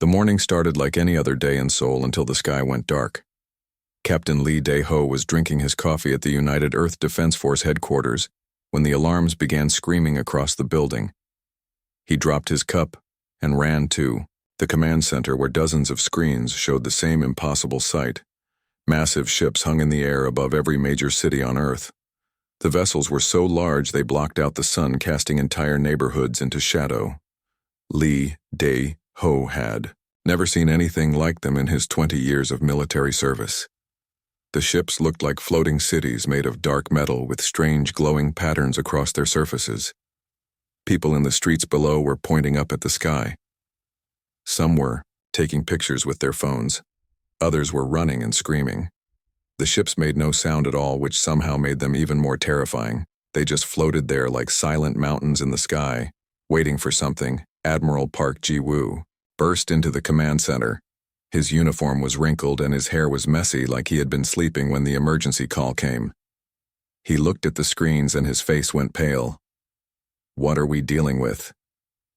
The morning started like any other day in Seoul until the sky went dark. Captain Lee Dae-ho was drinking his coffee at the United Earth Defense Force headquarters when the alarms began screaming across the building. He dropped his cup and ran to the command center where dozens of screens showed the same impossible sight. Massive ships hung in the air above every major city on Earth. The vessels were so large they blocked out the sun, casting entire neighborhoods into shadow. Lee Dae-ho had never seen anything like them in his 20 years of military service. The ships looked like floating cities made of dark metal with strange glowing patterns across their surfaces. People in the streets below were pointing up at the sky. Some were taking pictures with their phones. Others were running and screaming. The ships made no sound at all, which somehow made them even more terrifying. They just floated there like silent mountains in the sky, waiting for something. Admiral Park Ji-woo burst into the command center. His uniform was wrinkled and his hair was messy, like he had been sleeping when the emergency call came. He looked at the screens and his face went pale. "What are we dealing with?"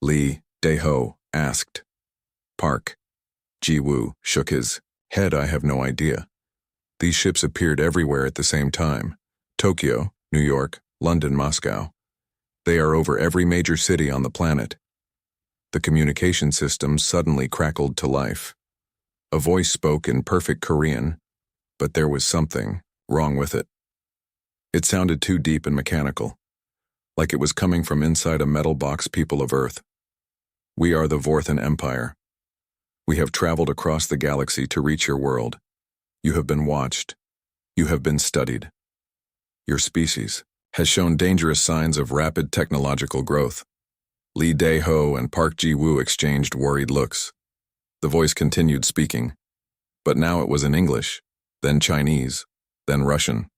Lee Dae-ho asked. Park Ji-woo shook his head. "I have no idea. These ships appeared everywhere at the same time. Tokyo, New York, London, Moscow. They are over every major city on the planet." The communication system suddenly crackled to life. A voice spoke in perfect Korean, but there was something wrong with it. It sounded too deep and mechanical, like it was coming from inside a metal box. "People of Earth, we are the Vorthan Empire. We have traveled across the galaxy to reach your world. You have been watched. You have been studied. Your species has shown dangerous signs of rapid technological growth." Lee Dae-ho and Park Ji-woo exchanged worried looks. The voice continued speaking, but now it was in English, then Chinese, then Russian.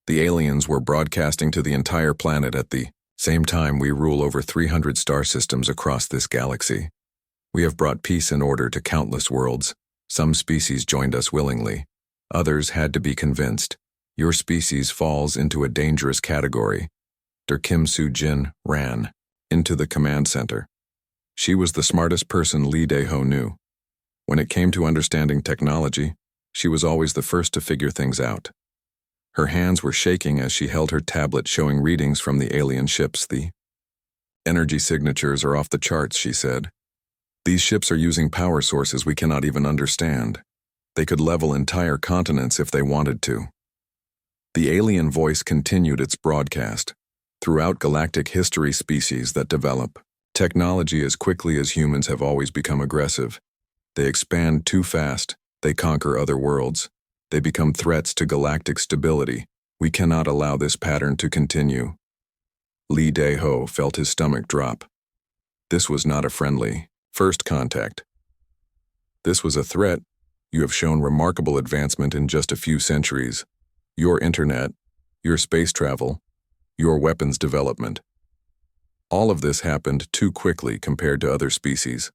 The aliens were broadcasting to the entire planet at the same time. "We rule over 300 star systems across this galaxy. We have brought peace and order to countless worlds. Some species joined us willingly. Others had to be convinced. Your species falls into a dangerous category." Kim Soo-jin ran into the command center. She was the smartest person Lee Dae-ho knew. When it came to understanding technology, she was always the first to figure things out. Her hands were shaking as she held her tablet showing readings from the alien ships. "The energy signatures are off the charts," she said. "These ships are using power sources we cannot even understand. They could level entire continents if they wanted to." The alien voice continued its broadcast. "Throughout galactic history, species that develop technology as quickly as humans have always become aggressive. They expand too fast. They conquer other worlds. They become threats to galactic stability. We cannot allow this pattern to continue." Lee Dae-ho felt his stomach drop. This was not a friendly first contact. This was a threat. "You have shown remarkable advancement in just a few centuries. Your internet, your space travel, your weapons development. All of this happened too quickly compared to other species.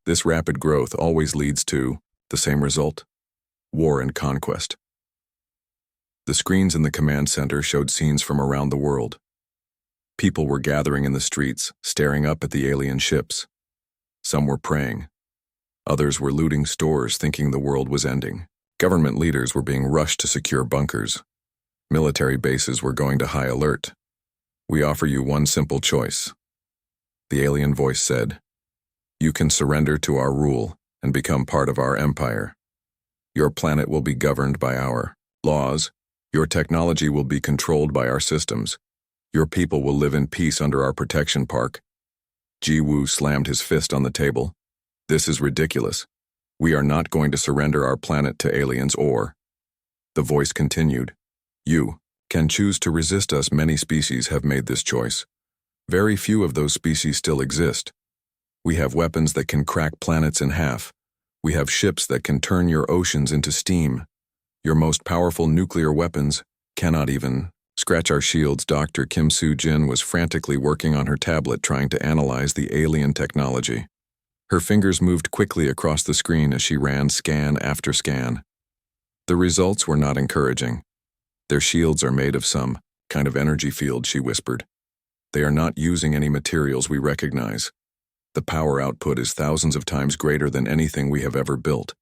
This rapid growth always leads to the same result: war and conquest." The screens in the command center showed scenes from around the world. People were gathering in the streets, staring up at the alien ships. Some were praying. Others were looting stores, thinking the world was ending. Government leaders were being rushed to secure bunkers. Military bases were going to high alert. "We offer you one simple choice," the alien voice said. "You can surrender to our rule and become part of our empire. Your planet will be governed by our laws. Your technology will be controlled by our systems. Your people will live in peace under our protection." Park Ji-woo slammed his fist on the table. "This is ridiculous. We are not going to surrender our planet to aliens or—" The voice continued. "You can choose to resist us. Many species have made this choice. Very few of those species still exist. We have weapons that can crack planets in half. We have ships that can turn your oceans into steam. Your most powerful nuclear weapons cannot even scratch our shields." Dr. Kim Soo-jin was frantically working on her tablet trying to analyze the alien technology. Her fingers moved quickly across the screen as she ran scan after scan. The results were not encouraging. "Their shields are made of some kind of energy field," she whispered. "They are not using any materials we recognize. The power output is thousands of times greater than anything we have ever built.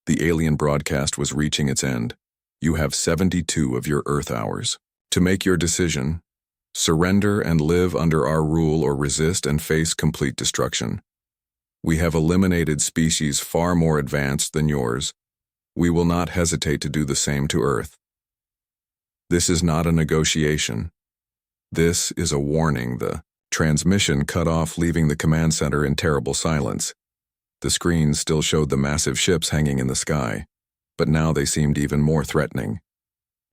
The alien broadcast was reaching its end. You have 72 of your Earth hours to make your decision. Surrender and live under our rule, or resist and face complete destruction. We have eliminated species far more advanced than yours. We will not hesitate to do the same to Earth. This is not a negotiation. This is a warning. The transmission cut off, leaving the command center in terrible silence. The screens still showed the massive ships hanging in the sky, but now they seemed even more threatening.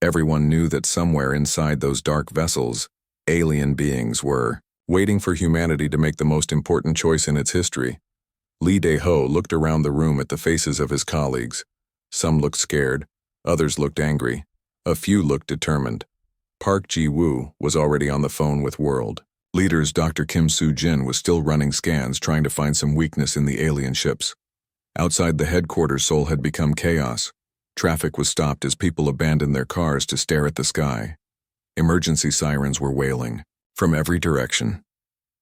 Everyone knew that somewhere inside those dark vessels, alien beings were waiting for humanity to make the most important choice in its history. Lee Dae-ho looked around the room at the faces of his colleagues. Some looked scared, others looked angry, a few looked determined. Park Ji-woo was already on the phone with World Leaders. Dr. Kim Soo-jin was still running scans, trying to find some weakness in the alien ships. Outside the headquarters, Seoul had become chaos. Traffic was stopped as people abandoned their cars to stare at the sky. Emergency sirens were wailing from every direction.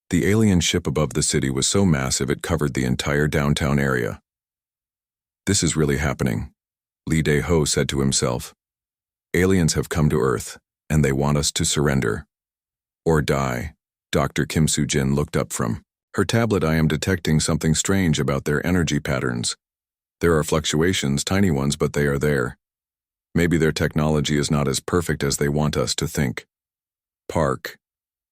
The alien ship above the city was so massive it covered the entire downtown area. This is really happening, Lee Dae-ho said to himself. Aliens have come to Earth, and they want us to surrender. Or die. Dr. Kim Soo-jin looked up from her tablet. I am detecting something strange about their energy patterns. There are fluctuations, tiny ones, but they are there. Maybe their technology is not as perfect as they want us to think. Park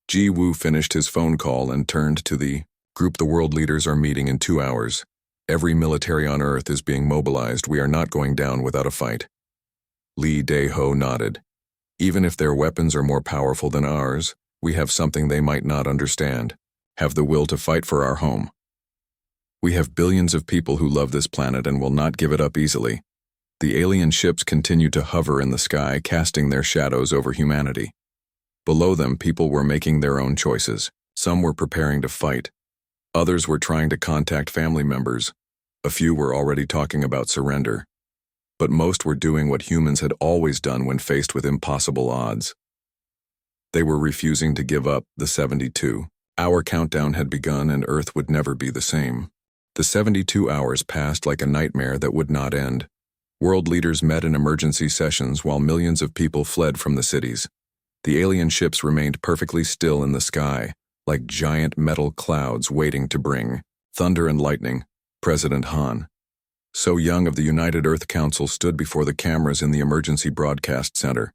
Ji-woo finished his phone call and turned to the group. The world leaders are meeting in 2 hours. Every military on Earth is being mobilized. We are not going down without a fight. Lee Dae-ho nodded. Even if their weapons are more powerful than ours, we have something they might not understand. Have the will to fight for our home. We have billions of people who love this planet and will not give it up easily. The alien ships continued to hover in the sky, casting their shadows over humanity. Below them, people were making their own choices. Some were preparing to fight. Others were trying to contact family members. A few were already talking about surrender. But most were doing what humans had always done when faced with impossible odds. They were refusing to give up. The 72-hour countdown had begun, and Earth would never be the same. The 72 hours passed like a nightmare that would not end. World leaders met in emergency sessions while millions of people fled from the cities. The alien ships remained perfectly still in the sky, like giant metal clouds waiting to bring thunder and lightning. President Han So-young of the United Earth Council stood before the cameras in the emergency broadcast center.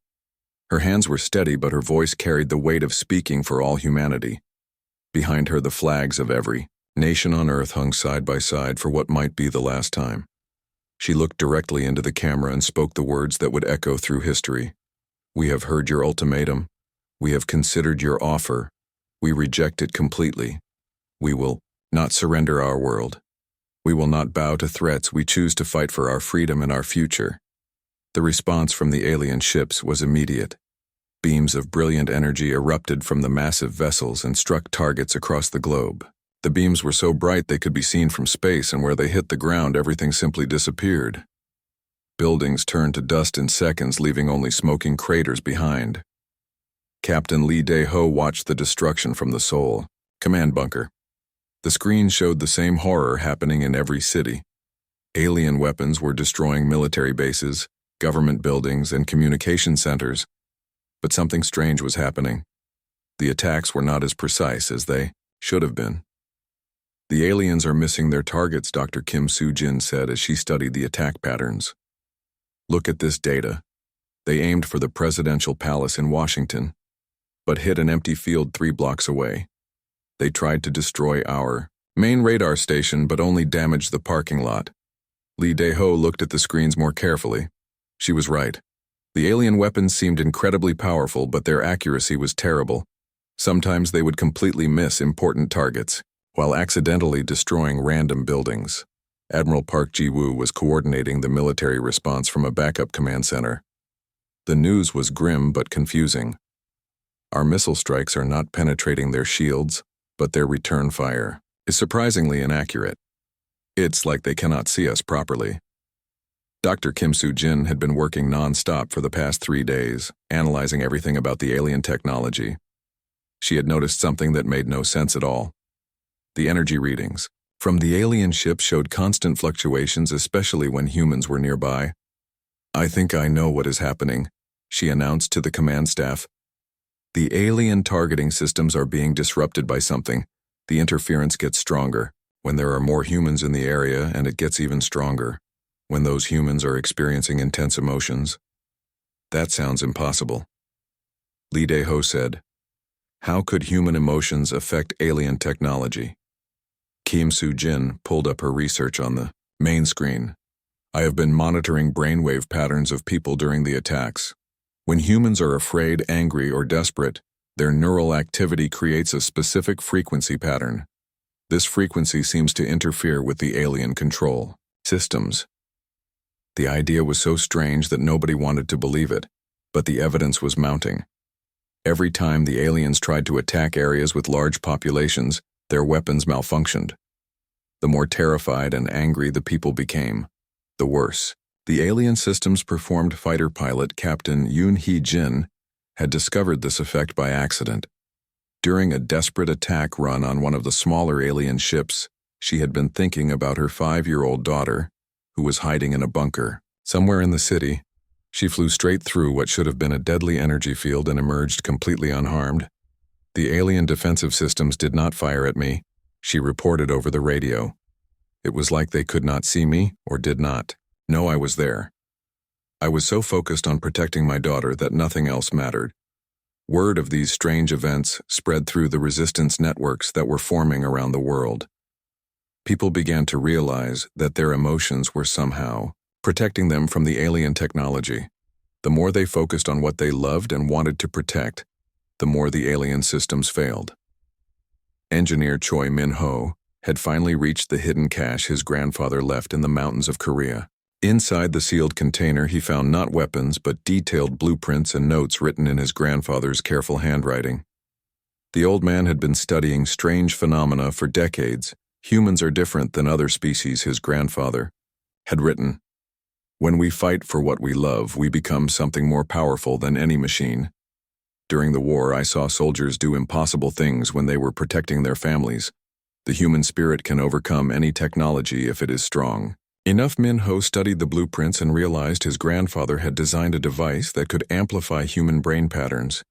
Her hands were steady, but her voice carried the weight of speaking for all humanity. Behind her, the flags of every nation on Earth hung side by side for what might be the last time. She looked directly into the camera and spoke the words that would echo through history. We have heard your ultimatum. We have considered your offer. We reject it completely. We will not surrender our world. We will not bow to threats. We choose to fight for our freedom and our future. The response from the alien ships was immediate. Beams of brilliant energy erupted from the massive vessels and struck targets across the globe. The beams were so bright they could be seen from space, and where they hit the ground, everything simply disappeared. Buildings turned to dust in seconds, leaving only smoking craters behind. Captain Lee Dae-ho watched the destruction from the Seoul command bunker. The screen showed the same horror happening in every city. Alien weapons were destroying military bases, government buildings, and communication centers. But something strange was happening. The attacks were not as precise as they should have been. The aliens are missing their targets, Dr. Kim Soo-jin said as she studied the attack patterns. Look at this data. They aimed for the presidential palace in Washington, but hit an empty field 3 blocks away. They tried to destroy our main radar station, but only damaged the parking lot. Lee Dae-ho looked at the screens more carefully. She was right. The alien weapons seemed incredibly powerful, but their accuracy was terrible. Sometimes they would completely miss important targets, while accidentally destroying random buildings. Admiral Park Ji-woo was coordinating the military response from a backup command center. The news was grim but confusing. Our missile strikes are not penetrating their shields, but their return fire is surprisingly inaccurate. It's like they cannot see us properly. Dr. Kim Soo-jin had been working non-stop for the past 3 days, analyzing everything about the alien technology. She had noticed something that made no sense at all. The energy readings from the alien ship showed constant fluctuations, especially when humans were nearby. "I think I know what is happening," she announced to the command staff. "The alien targeting systems are being disrupted by something. The interference gets stronger when there are more humans in the area, and it gets even stronger when those humans are experiencing intense emotions." "That sounds impossible," Lee Dae-ho said. "How could human emotions affect alien technology?" Kim Soo-jin pulled up her research on the main screen. "I have been monitoring brainwave patterns of people during the attacks. When humans are afraid, angry, or desperate, their neural activity creates a specific frequency pattern. This frequency seems to interfere with the alien control systems." The idea was so strange that nobody wanted to believe it, but the evidence was mounting. Every time the aliens tried to attack areas with large populations, their weapons malfunctioned. The more terrified and angry the people became, the worse. The alien systems performed fighter pilot Captain Yoon Hee-jin had discovered this effect by accident. During a desperate attack run on one of the smaller alien ships, she had been thinking about her 5-year-old daughter, who was hiding in a bunker somewhere in the city. She flew straight through what should have been a deadly energy field and emerged completely unharmed. "The alien defensive systems did not fire at me," she reported over the radio. "It was like they could not see me or did not know I was there. I was so focused on protecting my daughter that nothing else mattered." Word of these strange events spread through the resistance networks that were forming around the world. People began to realize that their emotions were somehow protecting them from the alien technology. The more they focused on what they loved and wanted to protect, the more the alien systems failed. Engineer Choi Min-ho had finally reached the hidden cache his grandfather left in the mountains of Korea. Inside the sealed container, he found not weapons but detailed blueprints and notes written in his grandfather's careful handwriting. The old man had been studying strange phenomena for decades. "Humans are different than other species," his grandfather had written. "When we fight for what we love, we become something more powerful than any machine. During the war, I saw soldiers do impossible things when they were protecting their families. The human spirit can overcome any technology if it is strong enough." Min-ho studied the blueprints and realized his grandfather had designed a device that could amplify human brain patterns.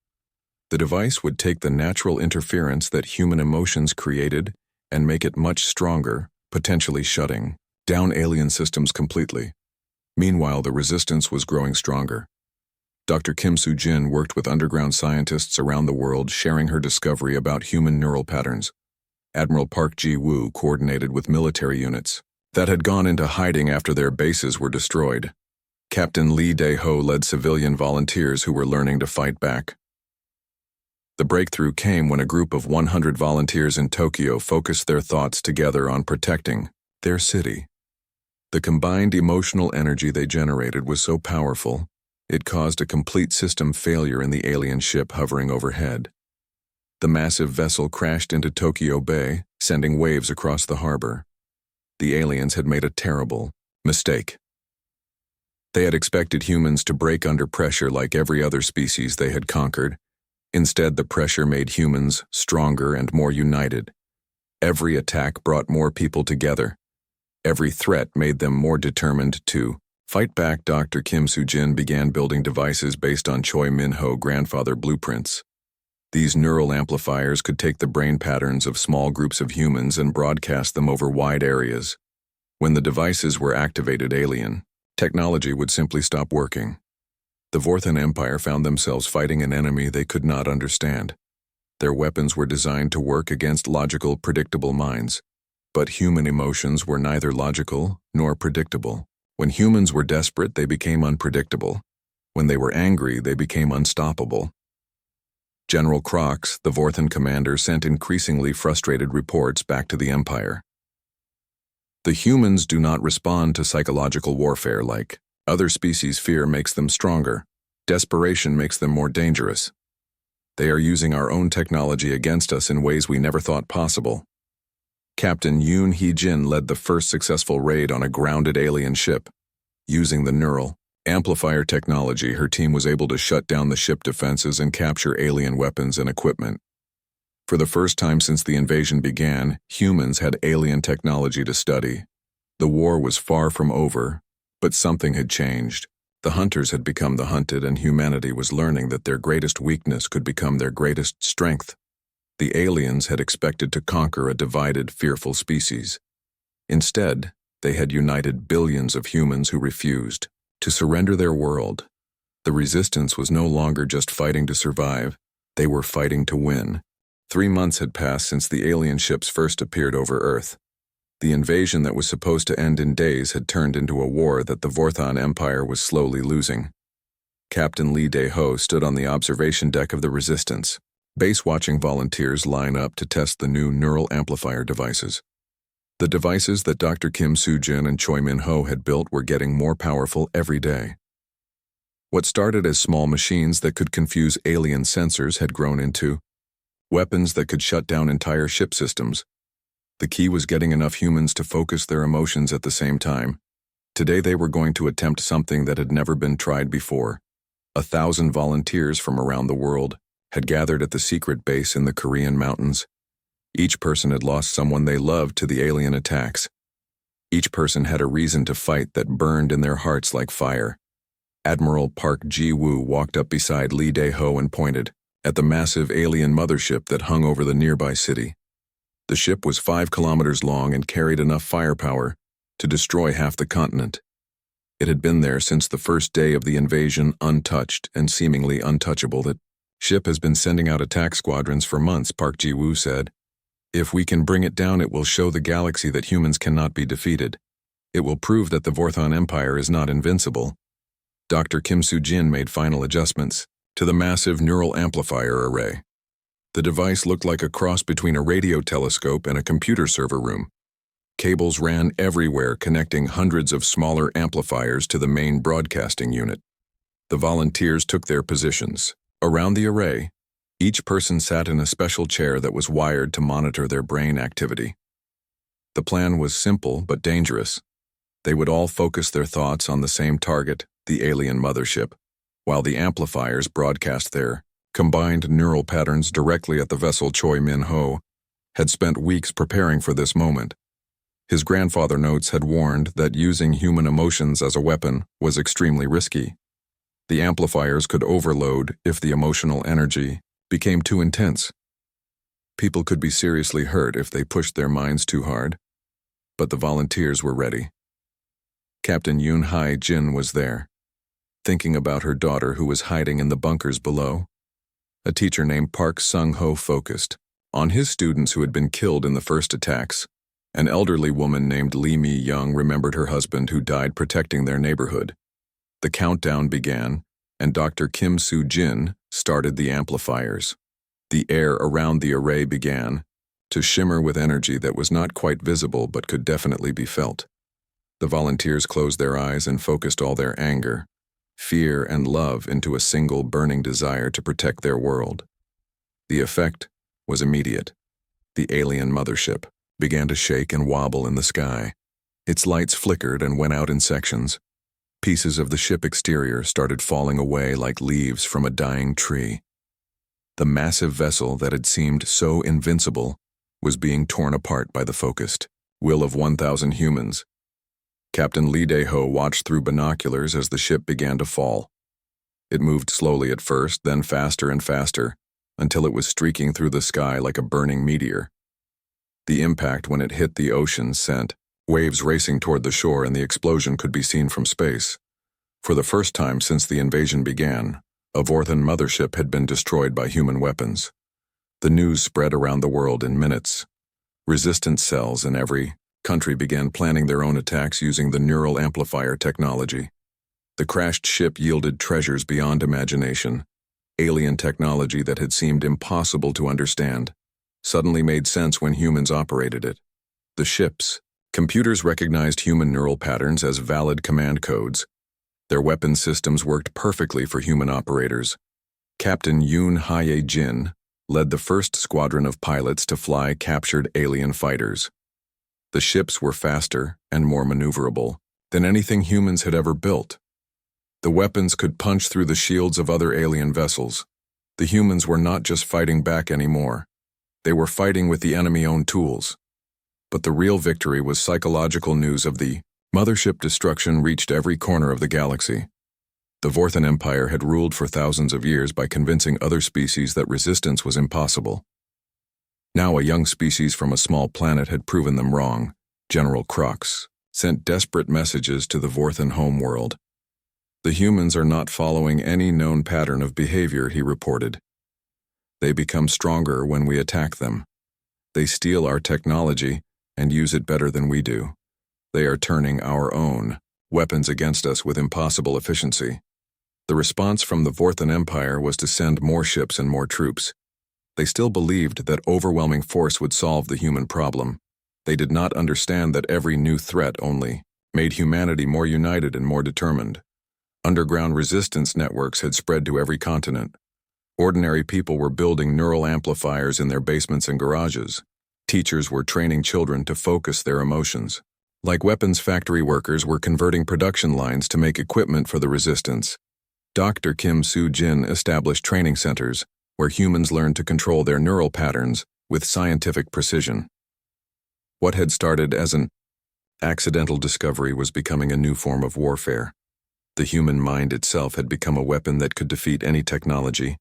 The device would take the natural interference that human emotions created and make it much stronger, potentially shutting down alien systems completely. Meanwhile, the resistance was growing stronger. Dr. Kim Soo-jin worked with underground scientists around the world, sharing her discovery about human neural patterns. Admiral Park Ji-woo coordinated with military units that had gone into hiding after their bases were destroyed. Captain Lee Dae-ho led civilian volunteers who were learning to fight back. The breakthrough came when a group of 100 volunteers in Tokyo focused their thoughts together on protecting their city. The combined emotional energy they generated was so powerful, it caused a complete system failure in the alien ship hovering overhead. The massive vessel crashed into Tokyo Bay, sending waves across the harbor. The aliens had made a terrible mistake. They had expected humans to break under pressure like every other species they had conquered. Instead, the pressure made humans stronger and more united. Every attack brought more people together. Every threat made them more determined to fight back. Dr. Kim Soo-jin began building devices based on Choi Min-ho grandfather blueprints. These neural amplifiers could take the brain patterns of small groups of humans and broadcast them over wide areas. When the devices were activated, alien technology would simply stop working. The Vorthan Empire found themselves fighting an enemy they could not understand. Their weapons were designed to work against logical, predictable minds. But human emotions were neither logical nor predictable. When humans were desperate, they became unpredictable. When they were angry, they became unstoppable. General Crox, the Vorthan commander, sent increasingly frustrated reports back to the Empire. "The humans do not respond to psychological warfare like other species. Fear makes them stronger. Desperation makes them more dangerous. They are using our own technology against us in ways we never thought possible." Captain Yoon Hee-jin led the first successful raid on a grounded alien ship. Using the neural amplifier technology, her team was able to shut down the ship defenses and capture alien weapons and equipment. For the first time since the invasion began, humans had alien technology to study. The war was far from over, but something had changed. The hunters had become the hunted, and humanity was learning that their greatest weakness could become their greatest strength. The aliens had expected to conquer a divided, fearful species. Instead, they had united billions of humans who refused to surrender their world. The resistance was no longer just fighting to survive, they were fighting to win. 3 months had passed since the alien ships first appeared over Earth. The invasion that was supposed to end in days had turned into a war that the Vorthon Empire was slowly losing. Captain Lee Dae-ho stood on the observation deck of the Resistance. Base-watching volunteers line up to test the new neural amplifier devices. The devices that Dr. Kim Soo-jin and Choi Min-ho had built were getting more powerful every day. What started as small machines that could confuse alien sensors had grown into weapons that could shut down entire ship systems. The key was getting enough humans to focus their emotions at the same time. Today they were going to attempt something that had never been tried before. 1,000 volunteers from around the world had gathered at the secret base in the Korean mountains. Each person had lost someone they loved to the alien attacks. Each person had a reason to fight that burned in their hearts like fire. Admiral Park Ji-woo walked up beside Lee Dae-ho and pointed at the massive alien mothership that hung over the nearby city. The ship was 5 kilometers long and carried enough firepower to destroy half the continent. It had been there since the first day of the invasion, untouched and seemingly untouchable. That ship has been sending out attack squadrons for months, Park Ji-woo said. If we can bring it down, it will show the galaxy that humans cannot be defeated. It will prove that the Vorthon Empire is not invincible. Dr. Kim Soo-jin made final adjustments to the massive neural amplifier array. The device looked like a cross between a radio telescope and a computer server room. Cables ran everywhere, connecting hundreds of smaller amplifiers to the main broadcasting unit. The volunteers took their positions. Around the array, each person sat in a special chair that was wired to monitor their brain activity. The plan was simple but dangerous. They would all focus their thoughts on the same target, the alien mothership, while the amplifiers broadcast their combined neural patterns directly at the vessel. Choi Min-ho had spent weeks preparing for this moment. His grandfather notes had warned that using human emotions as a weapon was extremely risky. The amplifiers could overload if the emotional energy became too intense. People could be seriously hurt if they pushed their minds too hard. But the volunteers were ready. Captain Yoon Hae-jin was there, thinking about her daughter who was hiding in the bunkers below. A teacher named Park Sung-ho focused on his students who had been killed in the first attacks. An elderly woman named Lee Mi-young remembered her husband who died protecting their neighborhood. The countdown began, and Dr. Kim Soo-jin started the amplifiers. The air around the array began to shimmer with energy that was not quite visible but could definitely be felt. The volunteers closed their eyes and focused all their anger, fear, and love into a single burning desire to protect their world. The effect was immediate. The alien mothership began to shake and wobble in the sky. Its lights flickered and went out in sections. Pieces of the ship exterior started falling away like leaves from a dying tree. The massive vessel that had seemed so invincible was being torn apart by the focused will of 1,000 humans. Captain Lee Dae-ho watched through binoculars as the ship began to fall. It moved slowly at first, then faster and faster, until it was streaking through the sky like a burning meteor. The impact when it hit the ocean sent waves racing toward the shore, and the explosion could be seen from space. For the first time since the invasion began, a Vorthon mothership had been destroyed by human weapons. The news spread around the world in minutes. Resistance cells in every country began planning their own attacks using the neural amplifier technology. The crashed ship yielded treasures beyond imagination. Alien technology that had seemed impossible to understand suddenly made sense when humans operated it. The ship's computers recognized human neural patterns as valid command codes. Their weapon systems worked perfectly for human operators. Captain Yoon Hae-jin led the first squadron of pilots to fly captured alien fighters. The ships were faster and more maneuverable than anything humans had ever built. The weapons could punch through the shields of other alien vessels. The humans were not just fighting back anymore. They were fighting with the enemy-owned tools. But the real victory was psychological. News of the mothership destruction reached every corner of the galaxy. The Vorthan Empire had ruled for thousands of years by convincing other species that resistance was impossible. Now a young species from a small planet had proven them wrong. General Crux sent desperate messages to the Vorthan homeworld. The humans are not following any known pattern of behavior, he reported. They become stronger when we attack them. They steal our technology and use it better than we do. They are turning our own weapons against us with impossible efficiency. The response from the Vorthan Empire was to send more ships and more troops. They still believed that overwhelming force would solve the human problem. They did not understand that every new threat only made humanity more united and more determined. Underground resistance networks had spread to every continent. Ordinary people were building neural amplifiers in their basements and garages. Teachers were training children to focus their emotions. Like weapons factory workers were converting production lines to make equipment for the resistance. Dr. Kim Soo-jin established training centers where humans learned to control their neural patterns with scientific precision. What had started as an accidental discovery was becoming a new form of warfare. The human mind itself had become a weapon that could defeat any technology.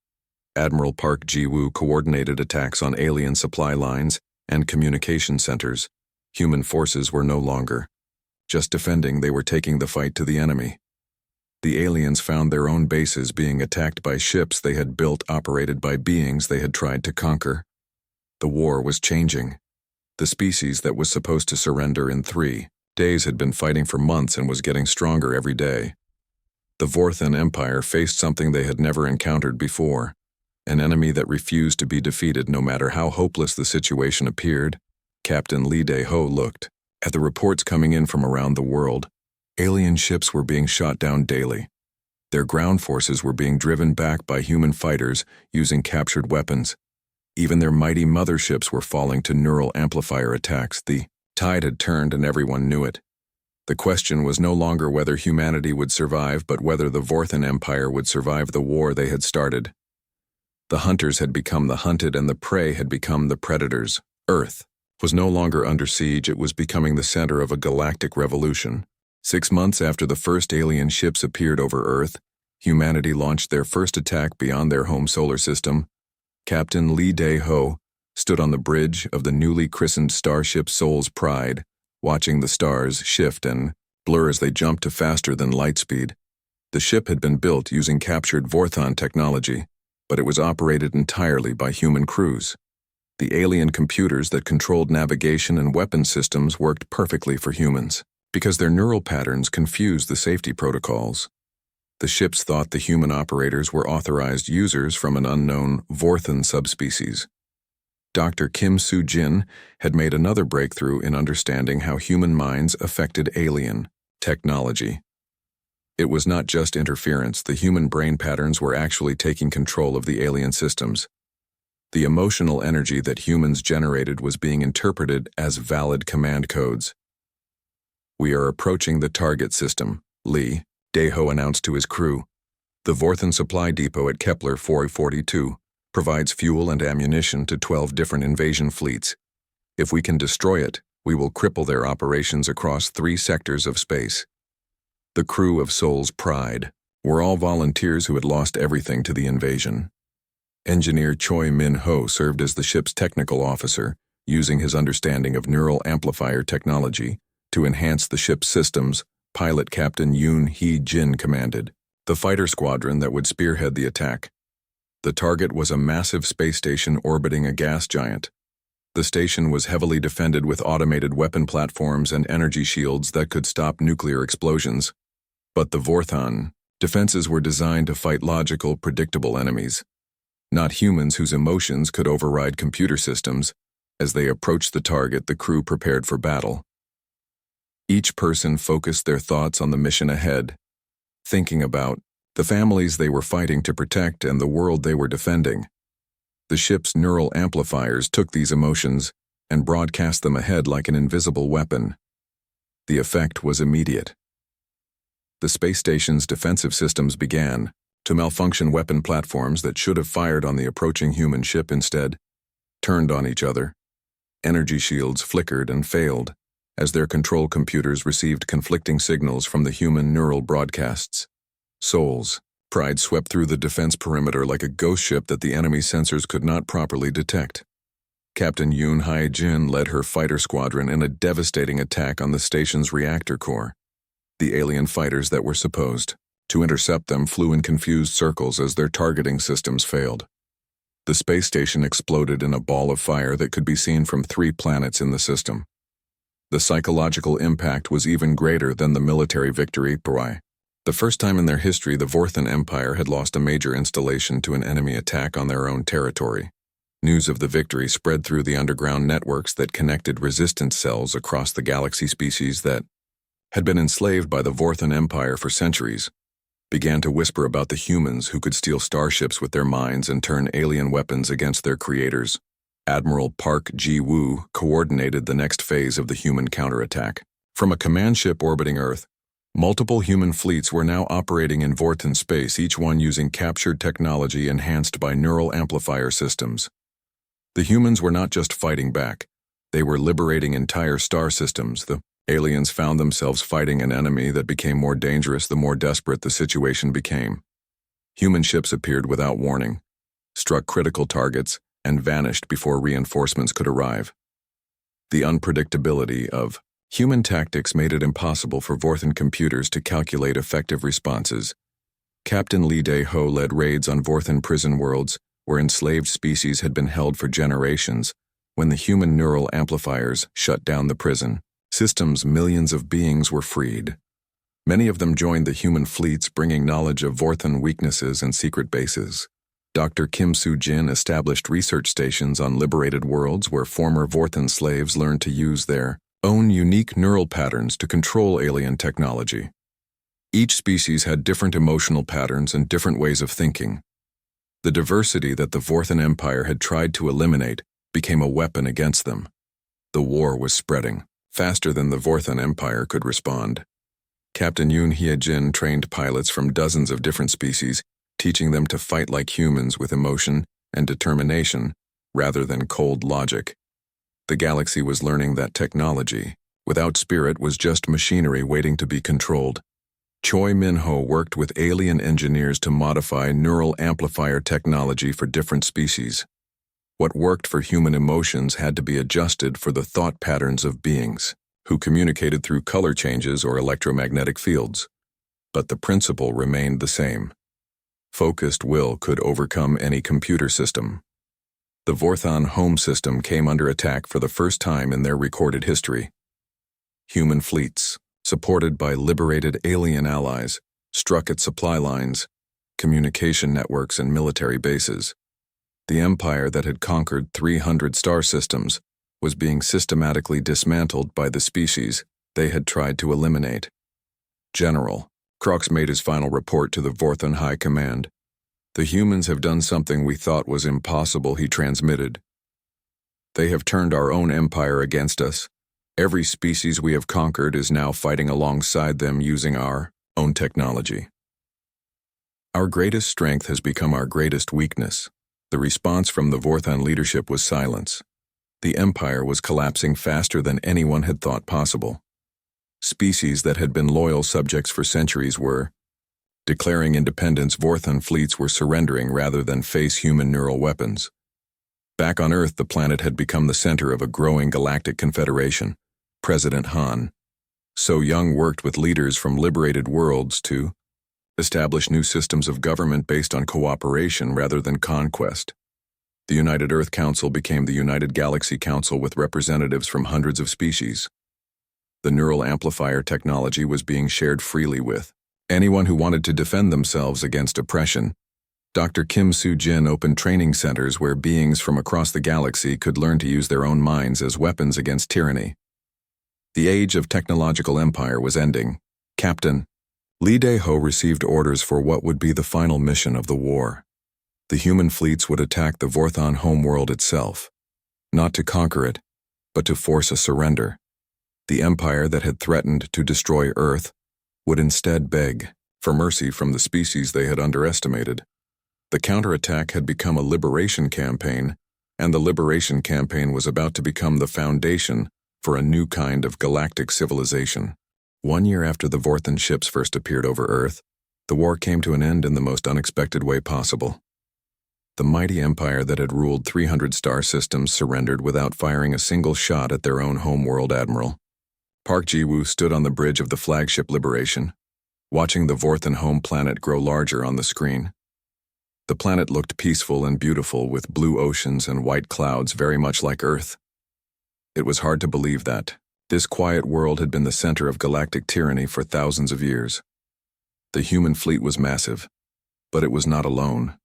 Admiral Park Ji-woo coordinated attacks on alien supply lines and communication centers. Human forces were no longer just defending, they were taking the fight to the enemy. The aliens found their own bases being attacked by ships they had built operated by beings they had tried to conquer. The war was changing. The species that was supposed to surrender in 3 days had been fighting for months and was getting stronger every day. The Vorthan Empire faced something they had never encountered before, an enemy that refused to be defeated no matter how hopeless the situation appeared. Captain Lee Dae-ho looked at the reports coming in from around the world. Alien ships were being shot down daily. Their ground forces were being driven back by human fighters using captured weapons. Even their mighty motherships were falling to neural amplifier attacks. The tide had turned and everyone knew it. The question was no longer whether humanity would survive, but whether the Vorthan Empire would survive the war they had started. The hunters had become the hunted and the prey had become the predators. Earth was no longer under siege, it was becoming the center of a galactic revolution. 6 months after the first alien ships appeared over Earth, humanity launched their first attack beyond their home solar system. Captain Lee Dae-ho stood on the bridge of the newly christened starship Soul's Pride, watching the stars shift and blur as they jumped to faster than light speed. The ship had been built using captured Vorthan technology, but it was operated entirely by human crews. The alien computers that controlled navigation and weapon systems worked perfectly for humans, because their neural patterns confused the safety protocols. The ships thought the human operators were authorized users from an unknown Vorthan subspecies. Dr. Kim Soo-jin had made another breakthrough in understanding how human minds affected alien technology. It was not just interference, the human brain patterns were actually taking control of the alien systems. The emotional energy that humans generated was being interpreted as valid command codes. "We are approaching the target system," Lee Dae-ho announced to his crew. "The Vorthan supply depot at Kepler 442 provides fuel and ammunition to 12 different invasion fleets. If we can destroy it, we will cripple their operations across 3 sectors of space." The crew of Soul's Pride were all volunteers who had lost everything to the invasion. Engineer Choi Min-ho served as the ship's technical officer, using his understanding of neural amplifier technology to enhance the ship's systems. Pilot Captain Yoon Hee-jin commanded the fighter squadron that would spearhead the attack. The target was a massive space station orbiting a gas giant. The station was heavily defended with automated weapon platforms and energy shields that could stop nuclear explosions. But the Vorthan defenses were designed to fight logical, predictable enemies, not humans whose emotions could override computer systems. As they approached the target, the crew prepared for battle. Each person focused their thoughts on the mission ahead, thinking about the families they were fighting to protect and the world they were defending. The ship's neural amplifiers took these emotions and broadcast them ahead like an invisible weapon. The effect was immediate. The space station's defensive systems began to malfunction. Weapon platforms that should have fired on the approaching human ship instead turned on each other. Energy shields flickered and failed as their control computers received conflicting signals from the human neural broadcasts. Souls, pride swept through the defense perimeter like a ghost ship that the enemy sensors could not properly detect. Captain Yoon Hae-jin led her fighter squadron in a devastating attack on the station's reactor core. The alien fighters that were supposed to intercept them flew in confused circles as their targeting systems failed. The space station exploded in a ball of fire that could be seen from 3 planets in the system. The psychological impact was even greater than the military victory. The first time in their history the Vorthan Empire had lost a major installation to an enemy attack on their own territory. News of the victory spread through the underground networks that connected resistance cells across the galaxy. Species that had been enslaved by the Vorthan Empire for centuries began to whisper about the humans who could steal starships with their minds and turn alien weapons against their creators. Admiral Park Ji-woo coordinated the next phase of the human counterattack. From a command ship orbiting Earth, multiple human fleets were now operating in Vorthan space, each one using captured technology enhanced by neural amplifier systems. The humans were not just fighting back, they were liberating entire star systems. The aliens found themselves fighting an enemy that became more dangerous the more desperate the situation became. Human ships appeared without warning, struck critical targets, and vanished before reinforcements could arrive. The unpredictability of human tactics made it impossible for Vorthan computers to calculate effective responses. Captain Lee Dae-ho led raids on Vorthan prison worlds where enslaved species had been held for generations. When the human neural amplifiers shut down the prison systems, millions of beings were freed. Many of them joined the human fleets, bringing knowledge of Vorthan weaknesses and secret bases. Dr. Kim Soo-jin established research stations on liberated worlds where former Vorthan slaves learned to use their own unique neural patterns to control alien technology. Each species had different emotional patterns and different ways of thinking. The diversity that the Vorthan Empire had tried to eliminate became a weapon against them. The war was spreading faster than the Vorthan Empire could respond. Captain Yoon Hae-jin trained pilots from dozens of different species, teaching them to fight like humans with emotion and determination rather than cold logic. The galaxy was learning that technology, without spirit, was just machinery waiting to be controlled. Choi Min-ho worked with alien engineers to modify neural amplifier technology for different species. What worked for human emotions had to be adjusted for the thought patterns of beings who communicated through color changes or electromagnetic fields. But the principle remained the same. Focused will could overcome any computer system. The Vorthan home system came under attack for the first time in their recorded history. Human fleets, supported by liberated alien allies, struck at supply lines, communication networks, and military bases. The empire that had conquered 300 star systems was being systematically dismantled by the species they had tried to eliminate. General Crox made his final report to the Vorthan High Command. "The humans have done something we thought was impossible," he transmitted. "They have turned our own empire against us. Every species we have conquered is now fighting alongside them using our own technology. Our greatest strength has become our greatest weakness." The response from the Vorthan leadership was silence. The empire was collapsing faster than anyone had thought possible. Species that had been loyal subjects for centuries were declaring independence. Vorthan fleets were surrendering rather than face human neural weapons. Back on Earth, the planet had become the center of a growing galactic confederation. President Han So-young worked with leaders from liberated worlds to establish new systems of government based on cooperation rather than conquest. The United Earth Council became the United Galaxy Council with representatives from hundreds of species. The neural amplifier technology was being shared freely with anyone who wanted to defend themselves against oppression. Dr. Kim Soo-jin opened training centers where beings from across the galaxy could learn to use their own minds as weapons against tyranny. The age of technological empire was ending. Captain Lee Dae-ho received orders for what would be the final mission of the war. The human fleets would attack the Vorthan homeworld itself, not to conquer it, but to force a surrender. The empire that had threatened to destroy Earth would instead beg for mercy from the species they had underestimated. The counterattack had become a liberation campaign, and the liberation campaign was about to become the foundation for a new kind of galactic civilization. 1 year after the Vorthan ships first appeared over Earth, the war came to an end in the most unexpected way possible. The mighty empire that had ruled 300 star systems surrendered without firing a single shot at their own homeworld admiral. Park Ji-woo stood on the bridge of the flagship Liberation, watching the Vorthan home planet grow larger on the screen. The planet looked peaceful and beautiful with blue oceans and white clouds very much like Earth. It was hard to believe that this quiet world had been the center of galactic tyranny for thousands of years. The human fleet was massive, but it was not alone.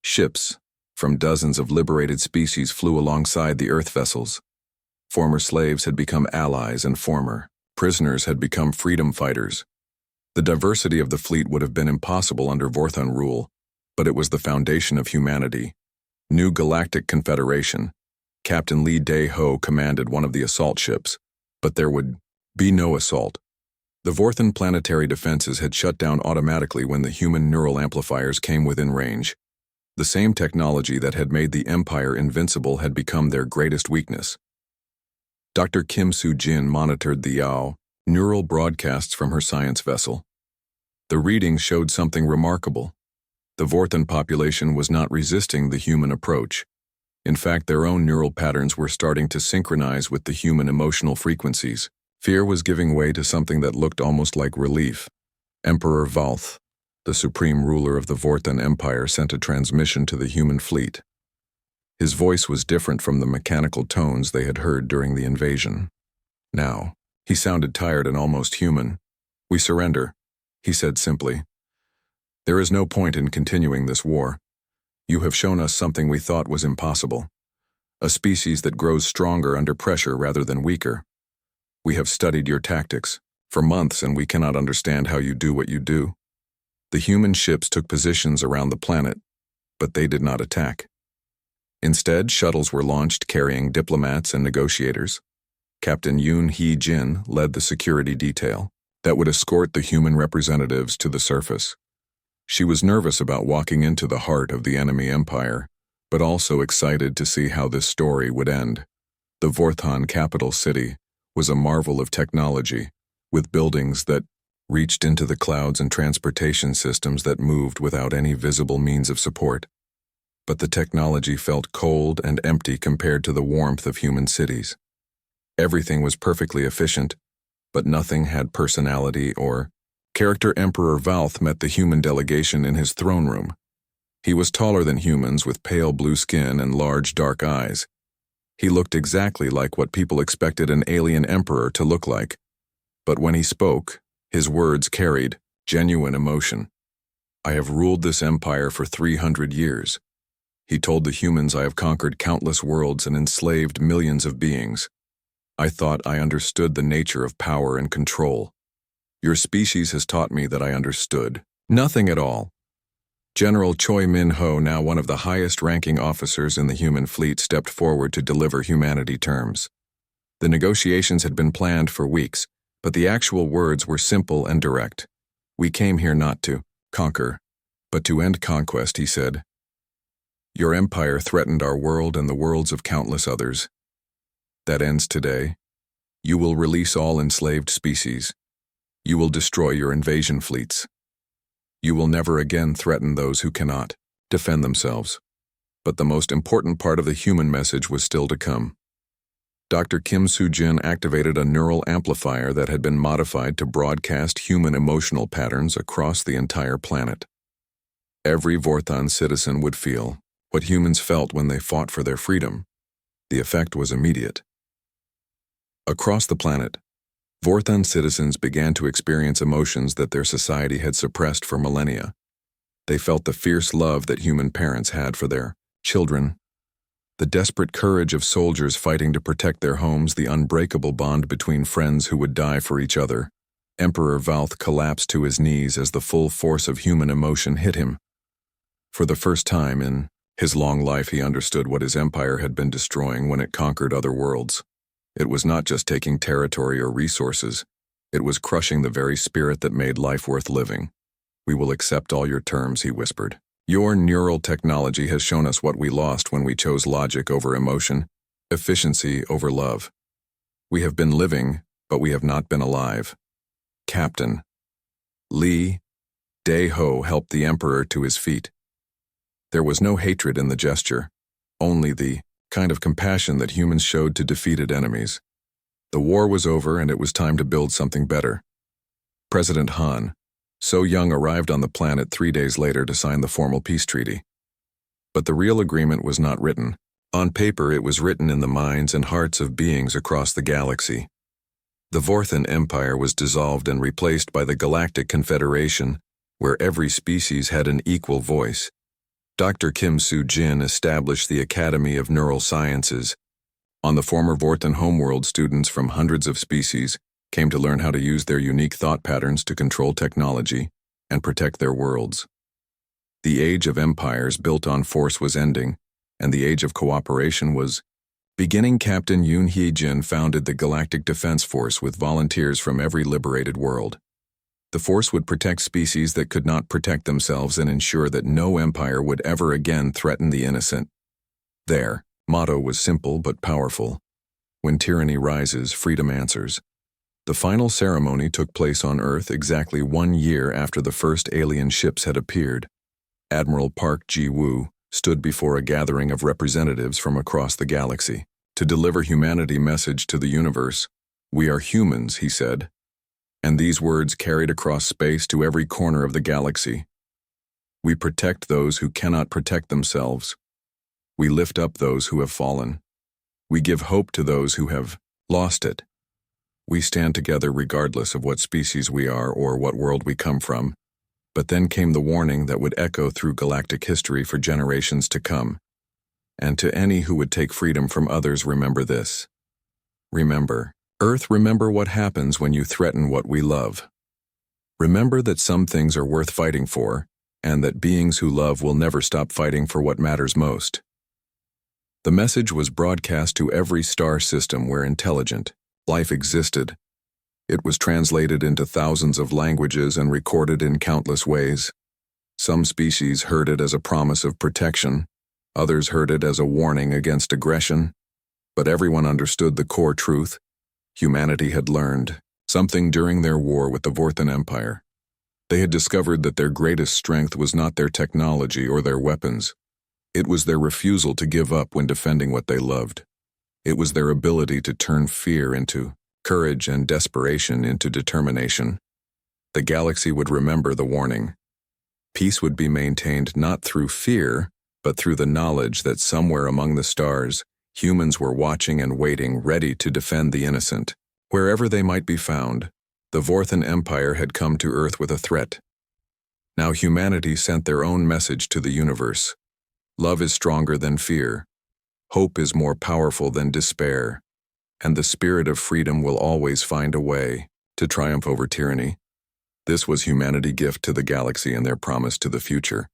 Ships from dozens of liberated species flew alongside the Earth vessels. Former slaves had become allies and former prisoners had become freedom fighters. The diversity of the fleet would have been impossible under Vorthan rule, but it was the foundation of humanity. New Galactic Confederation. Captain Lee Dae-ho commanded one of the assault ships, but there would be no assault. The Vorthan planetary defenses had shut down automatically when the human neural amplifiers came within range. The same technology that had made the Empire invincible had become their greatest weakness. Dr. Kim Soo-jin monitored the Yao neural broadcasts from her science vessel. The readings showed something remarkable. The Vorthan population was not resisting the human approach. In fact, their own neural patterns were starting to synchronize with the human emotional frequencies. Fear was giving way to something that looked almost like relief. Emperor Valth, the supreme ruler of the Vorthan Empire, sent a transmission to the human fleet. His voice was different from the mechanical tones they had heard during the invasion. Now, he sounded tired and almost human. "We surrender," he said simply. "There is no point in continuing this war. You have shown us something we thought was impossible. A species that grows stronger under pressure rather than weaker. We have studied your tactics for months and we cannot understand how you do what you do." The human ships took positions around the planet, but they did not attack. Instead, shuttles were launched carrying diplomats and negotiators. Captain Yoon Hee-jin led the security detail that would escort the human representatives to the surface. She was nervous about walking into the heart of the enemy empire, but also excited to see how this story would end. The Vorthan capital city was a marvel of technology, with buildings that reached into the clouds and transportation systems that moved without any visible means of support. But the technology felt cold and empty compared to the warmth of human cities. Everything was perfectly efficient, but nothing had personality or character. Emperor Valth met the human delegation in his throne room. He was taller than humans with pale blue skin and large dark eyes. He looked exactly like what people expected an alien emperor to look like. But when he spoke, his words carried genuine emotion. "I have ruled this empire for 300 years. He told the humans, I have conquered countless worlds and enslaved millions of beings. I thought I understood the nature of power and control. Your species has taught me that I understood nothing at all." General Choi Min-ho, now one of the highest-ranking officers in the human fleet, stepped forward to deliver humanity terms. The negotiations had been planned for weeks, but the actual words were simple and direct. "We came here not to conquer, but to end conquest," he said. "Your empire threatened our world and the worlds of countless others. That ends today. You will release all enslaved species. You will destroy your invasion fleets. You will never again threaten those who cannot defend themselves." But the most important part of the human message was still to come. Dr. Kim Soo-jin activated a neural amplifier that had been modified to broadcast human emotional patterns across the entire planet. Every Vorthan citizen would feel what humans felt when they fought for their freedom. The effect was immediate. Across the planet, Vorthan citizens began to experience emotions that their society had suppressed for millennia. They felt the fierce love that human parents had for their children, the desperate courage of soldiers fighting to protect their homes, the unbreakable bond between friends who would die for each other. Emperor Valth collapsed to his knees as the full force of human emotion hit him. For the first time in his long life, he understood what his empire had been destroying when it conquered other worlds. It was not just taking territory or resources. It was crushing the very spirit that made life worth living. "We will accept all your terms," he whispered. Your neural technology has shown us what we lost when we chose logic over emotion, efficiency over love. We have been living, but we have not been alive. Captain. Li Dae-ho helped the Emperor to his feet. There was no hatred in the gesture, only the kind of compassion that humans showed to defeated enemies. The war was over and it was time to build something better. President Han, So Young, arrived on the planet 3 days later to sign the formal peace treaty. But the real agreement was not written. On paper, it was written in the minds and hearts of beings across the galaxy. The Vorthan Empire was dissolved and replaced by the Galactic Confederation, where every species had an equal voice. Dr. Kim Soo-jin established the Academy of Neural Sciences. On the former Vorthan homeworld, students from hundreds of species came to learn how to use their unique thought patterns to control technology and protect their worlds. The age of empires built on force was ending, and the age of cooperation was beginning. Captain Yoon Hee-jin founded the Galactic Defense Force with volunteers from every liberated world. The force would protect species that could not protect themselves and ensure that no empire would ever again threaten the innocent. Their motto was simple but powerful: when tyranny rises, freedom answers. The final ceremony took place on Earth exactly 1 year after the first alien ships had appeared. Admiral Park Ji-woo stood before a gathering of representatives from across the galaxy to deliver humanity's message to the universe. "We are humans," he said. And these words carried across space to every corner of the galaxy. "We protect those who cannot protect themselves. We lift up those who have fallen. We give hope to those who have lost it. We stand together regardless of what species we are or what world we come from." But then came the warning that would echo through galactic history for generations to come. "And to any who would take freedom from others, remember this. Remember, Earth, remember what happens when you threaten what we love. Remember that some things are worth fighting for, and that beings who love will never stop fighting for what matters most." The message was broadcast to every star system where intelligent life existed. It was translated into thousands of languages and recorded in countless ways. Some species heard it as a promise of protection, others heard it as a warning against aggression, but everyone understood the core truth. Humanity had learned something during their war with the Vorthan Empire. They had discovered that their greatest strength was not their technology or their weapons. It was their refusal to give up when defending what they loved. It was their ability to turn fear into courage and desperation into determination. The galaxy would remember the warning. Peace would be maintained not through fear, but through the knowledge that somewhere among the stars, humans were watching and waiting, ready to defend the innocent. Wherever they might be found, the Vorthan Empire had come to Earth with a threat. Now humanity sent their own message to the universe. Love is stronger than fear. Hope is more powerful than despair. And the spirit of freedom will always find a way to triumph over tyranny. This was humanity's gift to the galaxy and their promise to the future.